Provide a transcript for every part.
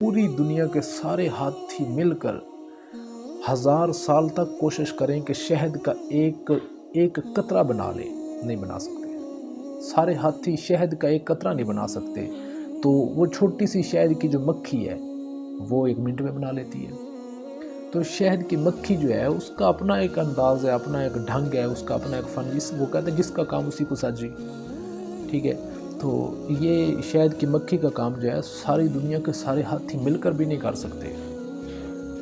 पूरी दुनिया के सारे हाथी मिलकर 1000 साल तक कोशिश करें कि शहद का एक एक कतरा बना लें, नहीं बना सकते। सारे हाथी शहद का एक कतरा नहीं बना सकते, तो वो छोटी सी शहद की जो मक्खी है वो 1 मिनट में बना लेती है। तो शहद की मक्खी जो है उसका अपना एक अंदाज़ है, अपना एक ढंग है, उसका अपना एक फ़न, वो कहते हैं जिसका काम उसी को साझी। ठीक है, तो ये शहद की मक्खी का काम जो है सारी दुनिया के सारे हाथी मिलकर भी नहीं कर सकते।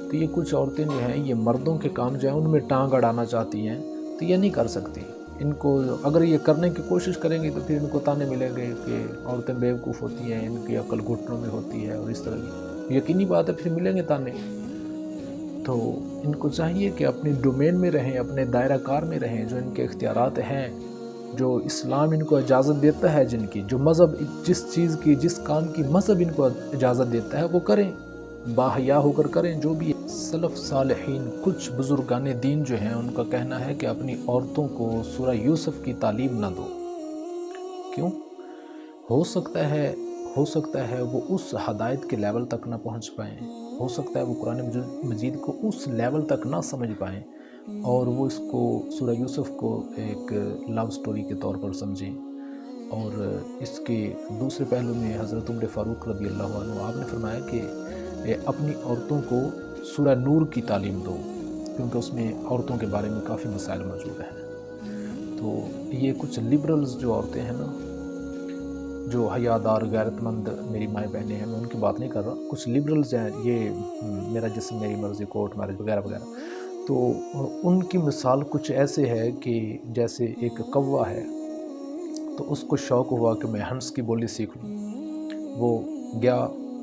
तो ये कुछ औरतें जो हैं ये मर्दों के काम जो है उनमें टांग अड़ाना चाहती हैं, तो ये नहीं कर सकती। इनको अगर ये करने की कोशिश करेंगी तो फिर इनको ताने मिलेंगे कि औरतें बेवकूफ़ होती हैं, इनकी अक्ल घुटनों में होती है और इस तरह की यकीनी बात है, फिर मिलेंगे ताने। तो इनको चाहिए कि अपनी डोमेन में रहें, अपने दायरा कार में रहें, जो इनके इख्तियारात हैं, जो इस्लाम इनको इजाज़त देता है, जिनकी जो मज़हब जिस चीज़ की जिस काम की मज़हब इनको इजाज़त देता है वो करें, बाहया होकर करें जो भी। सलफ़ सालिहीन कुछ बुज़ुर्गान दीन जो हैं उनका कहना है कि अपनी औरतों को सूरह यूसुफ़ की तालीम ना दो। क्यों? हो सकता है वो उस हदायत के लेवल तक ना पहुंच पाएँ, हो सकता है वो कुरान मजीद को उस लेवल तक ना समझ पाएँ और वो इसको सूरह यूसुफ़ को एक लव स्टोरी के तौर पर समझें। और इसके दूसरे पहलू में हज़रत उमर फ़ारूक रज़ी अल्लाह अन्हु आपने फरमाया कि अपनी औरतों को सूरह नूर की तालीम दो, क्योंकि उसमें औरतों के बारे में काफ़ी मसाइल मौजूद हैं। तो ये कुछ लिबरल्स जो औरतें हैं ना, जो हयादार गैरतमंद मेरी माएँ बहनें हैं, मैं उनकी बात नहीं कर रहा, कुछ लिबरल्स हैं, ये मेरा जिस्म मेरी मर्ज़ी, कोर्ट मैरिज वगैरह वगैरह, तो उनकी मिसाल कुछ ऐसे है कि जैसे एक कौवा है, तो उसको शौक़ हुआ कि मैं हंस की बोली सीख लूँ। वो गया,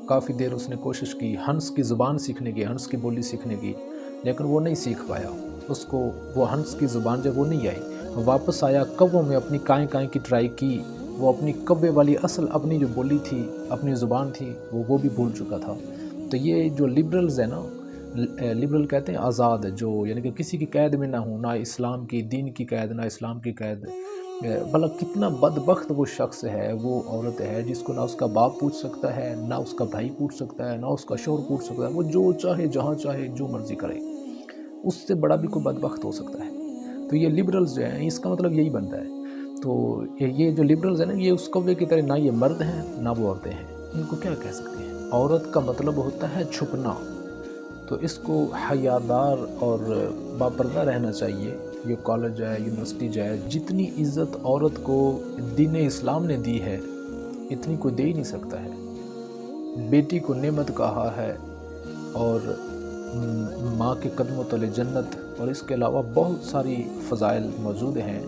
काफ़ी देर उसने कोशिश की हंस की ज़ुबान सीखने की, हंस की बोली सीखने की, लेकिन वो नहीं सीख पाया। उसको वो हंस की ज़ुबान जब वो नहीं आई, वापस आया, कौवों में अपनी काएँ काएँ की ट्राई की, वो अपनी कौवे वाली असल अपनी जो बोली थी, अपनी ज़ुबान थी, वो भी भूल चुका था। तो ये जो लिबरल्स है ना, लिबरल कहते हैं आज़ाद, जो यानी कि किसी की कैद में ना हो, ना इस्लाम की दीन की कैद, ना इस्लाम की कैद। भला कितना बदबख्त वो शख्स है, वो औरत है जिसको ना उसका बाप पूछ सकता है, ना उसका भाई पूछ सकता है, ना उसका शौहर पूछ सकता है, वो जो चाहे जहाँ चाहे जो मर्ज़ी करे, उससे बड़ा भी कोई बदबख्त हो सकता है। तो ये लिबरल्स जो हैं इसका मतलब यही बनता है। तो ये जो लिबरल्स हैं ना, ये उस कौवे की तरह ना ये मर्द हैं ना वो औरतें हैं, इनको क्या कह सकते हैं। औरत का मतलब होता है छुपना, तो इसको हयादार और बापर्दा रहना चाहिए। ये कॉलेज है, यूनिवर्सिटी है, जितनी इज़्ज़त औरत को दीन इस्लाम ने दी है इतनी कोई दे ही नहीं सकता है। बेटी को नेमत कहा है और माँ के कदमों तले जन्नत, और इसके अलावा बहुत सारी फ़ज़ाइल मौजूद हैं।